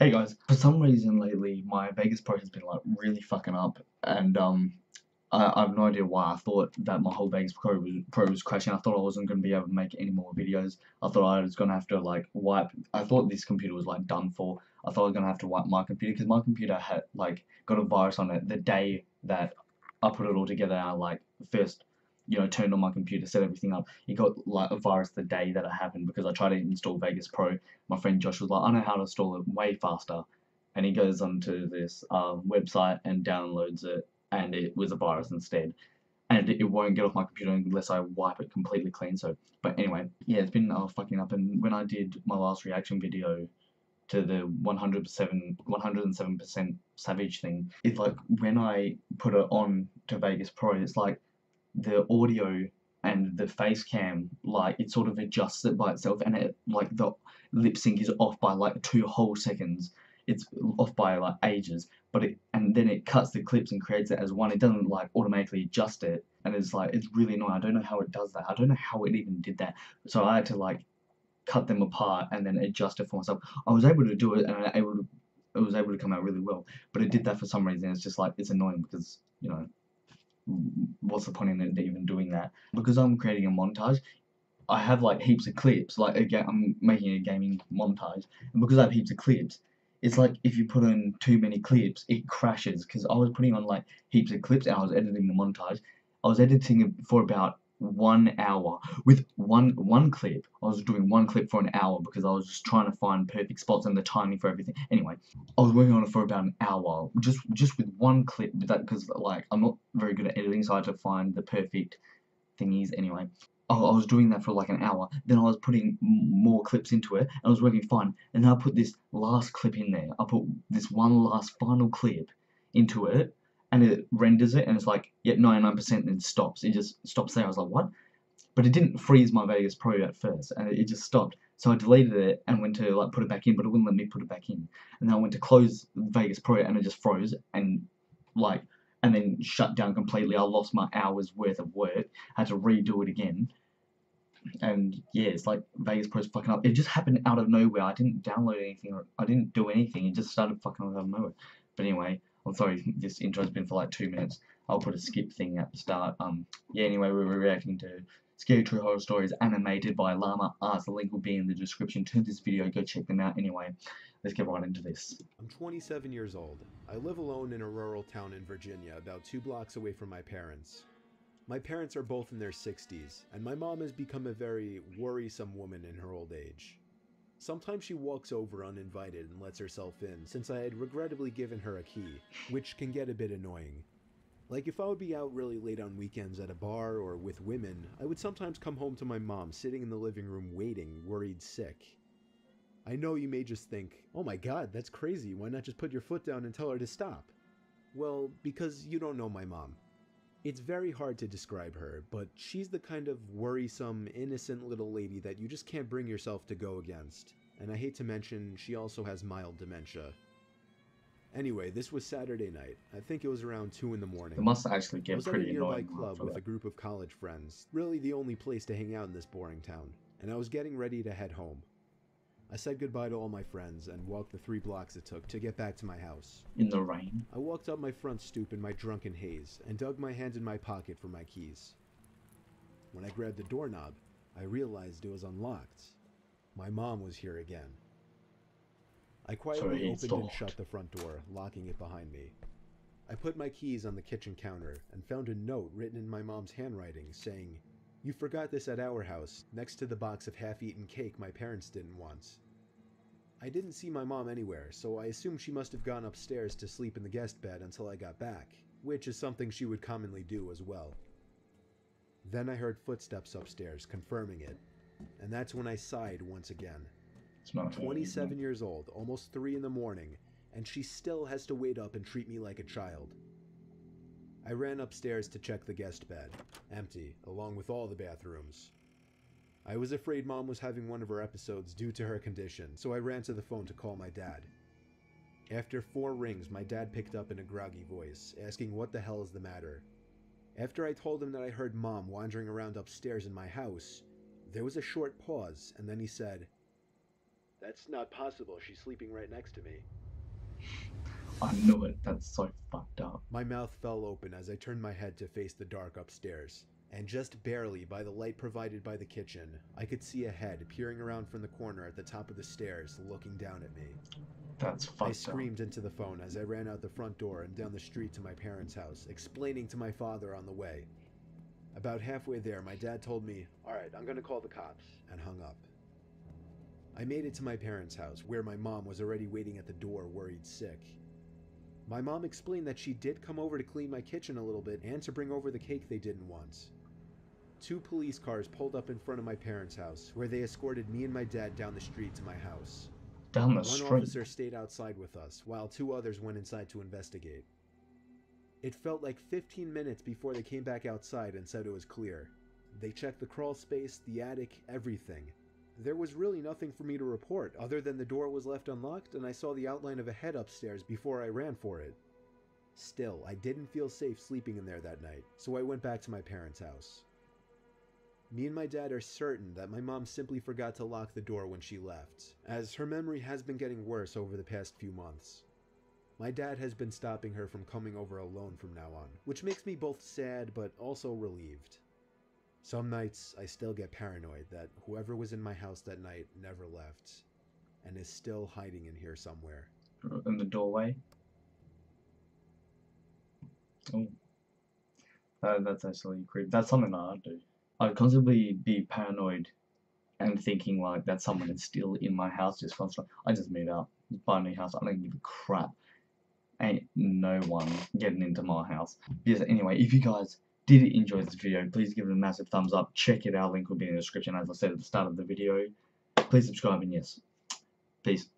Hey guys, for some reason lately my Vegas Pro has been like really fucking up, and I have no idea why. I thought that my whole Vegas Pro was crashing. I thought I wasn't gonna be able to make any more videos. I thought I was gonna have to like wipe. I thought this computer was like done for. I thought I was gonna have to wipe my computer because my computer had like got a virus on it the day that I put it all together. And I like first turned on my computer, set everything up. It got like a virus the day that it happened because I tried to install Vegas Pro. My friend Josh was like, I know how to install it way faster. And he goes onto this website and downloads it, and it was a virus instead. And it won't get off my computer unless I wipe it completely clean. So, but anyway, yeah, it's been fucking up. And when I did my last reaction video to the 107% Savage thing, it's like when I put it on to Vegas Pro, it's like the audio and the face cam, like it sort of adjusts it by itself, and it like the lip sync is off by like 2 whole seconds. It's off by like ages, but it and then it cuts the clips and creates it as one. It doesn't like automatically adjust it, and it's like it's really annoying. I don't know how it does that. I don't know how it even did that. So I had to like cut them apart and then adjust it for myself. I was able to do it, and it was able to come out really well. But it did that for some reason. It's just like it's annoying because what's the point in it even doing that? Because I'm creating a montage, I have like heaps of clips. Like again, I'm making a gaming montage, and because I have heaps of clips, it's like if you put in too many clips, it crashes. Because I was putting on like heaps of clips and I was editing the montage. I was editing it for about 1 hour with one clip. I was doing one clip for an hour because I was just trying to find perfect spots and the timing for everything. Anyway, I was working on it for about an hour just with one clip. But that because like I'm not very good at editing, so I had to find the perfect thingies. Anyway, I was doing that for like an hour. Then I was putting more clips into it, and I was working fine. And then I put this last clip in there. I put this one last final clip into it, and it renders it, and it's like, yeah, 99%, and stops. It just stops there. I was like, what? But it didn't freeze my Vegas Pro at first, and it just stopped. So I deleted it and went to like put it back in, but it wouldn't let me put it back in. And then I went to close Vegas Pro, and it just froze, and like, and then shut down completely. I lost my hours worth of work. Had to redo it again, and yeah, it's like Vegas Pro's fucking up. It just happened out of nowhere. I didn't download anything, or I didn't do anything. It just started fucking out of nowhere. But anyway, I'm sorry. This intro's been for like 2 minutes. I'll put a skip thing at the start. Yeah. Anyway, we were reacting to Scary True Horror Stories animated by Llama Arts. The link will be in the description to this video. Go check them out. Anyway, let's get right into this. I'm 27 years old. I live alone in a rural town in Virginia, about 2 blocks away from my parents. My parents are both in their 60s, and my mom has become a very worrisome woman in her old age. Sometimes she walks over uninvited and lets herself in, since I had regrettably given her a key, which can get a bit annoying. Like if I would be out really late on weekends at a bar or with women, I would sometimes come home to my mom sitting in the living room waiting, worried sick. I know you may just think, oh my god, that's crazy, why not just put your foot down and tell her to stop? Well, because you don't know my mom. It's very hard to describe her, but she's the kind of worrisome, innocent little lady that you just can't bring yourself to go against. And I hate to mention, she also has mild dementia. Anyway, this was Saturday night. I think it was around 2 in the It morning. must actually I get was at a pretty nearby annoying club after with that. a group of college friends, really the only place to hang out in this boring town, and I was getting ready to head home. I said goodbye to all my friends and walked the 3 blocks it took to get back to my house. In the rain. I walked up my front stoop in my drunken haze and dug my hand in my pocket for my keys. When I grabbed the doorknob, I realized it was unlocked. My mom was here again. I So quietly it's opened and shut locked. the front door, locking it behind me. I put my keys on the kitchen counter and found a note written in my mom's handwriting saying, "You forgot this at our house, next to the box of half-eaten cake my parents didn't want." I didn't see my mom anywhere, so I assumed she must have gone upstairs to sleep in the guest bed until I got back, which is something she would commonly do as well. Then I heard footsteps upstairs, confirming it, and that's when I sighed once again. It's not her, isn't 27 it? years old, almost 3 in the morning, and she still has to wait up and treat me like a child. I ran upstairs to check the guest bed, empty, along with all the bathrooms. I was afraid Mom was having one of her episodes due to her condition, so I ran to the phone to call my dad. After 4 rings, my dad picked up in a groggy voice, asking what the hell is the matter. After I told him that I heard Mom wandering around upstairs in my house, there was a short pause, and then he said, That's not possible. She's sleeping right next to me. I knew it. That's so fucked up. My mouth fell open as I turned my head to face the dark upstairs, and just barely by the light provided by the kitchen, I could see a head peering around from the corner at the top of the stairs, looking down at me. That's fucked I up. screamed into the phone as I ran out the front door and down the street to my parents' house, explaining to my father on the way. About halfway there, my dad told me, "All right, I'm gonna call the cops," and hung up. I made it to my parents' house, where my mom was already waiting at the door, worried sick. My mom explained that she did come over to clean my kitchen a little bit and to bring over the cake they didn't want. 2 police cars pulled up in front of my parents' house, where they escorted me and my dad down the street to my house. Down the One street. officer stayed outside with us, while 2 others went inside to investigate. It felt like 15 minutes before they came back outside and said it was clear. They checked the crawl space, the attic, everything. There was really nothing for me to report, other than the door was left unlocked and I saw the outline of a head upstairs before I ran for it. Still, I didn't feel safe sleeping in there that night, so I went back to my parents' house. Me and my dad are certain that my mom simply forgot to lock the door when she left, as her memory has been getting worse over the past few months. My dad has been stopping her from coming over alone from now on, which makes me both sad but also relieved. Some nights I still get paranoid that whoever was in my house that night never left, and is still hiding in here somewhere. In the doorway. Oh. That's actually creepy. That's something that I'd do. I'd constantly be paranoid and thinking like that someone is still in my house just constantly. I just moved out, buy a new house. I don't give a crap. Ain't no one getting into my house. Yes, anyway, if you guys did enjoy this video, please give it a massive thumbs up. Check it out, link will be in the description as I said at the start of the video. Please subscribe and yes, peace.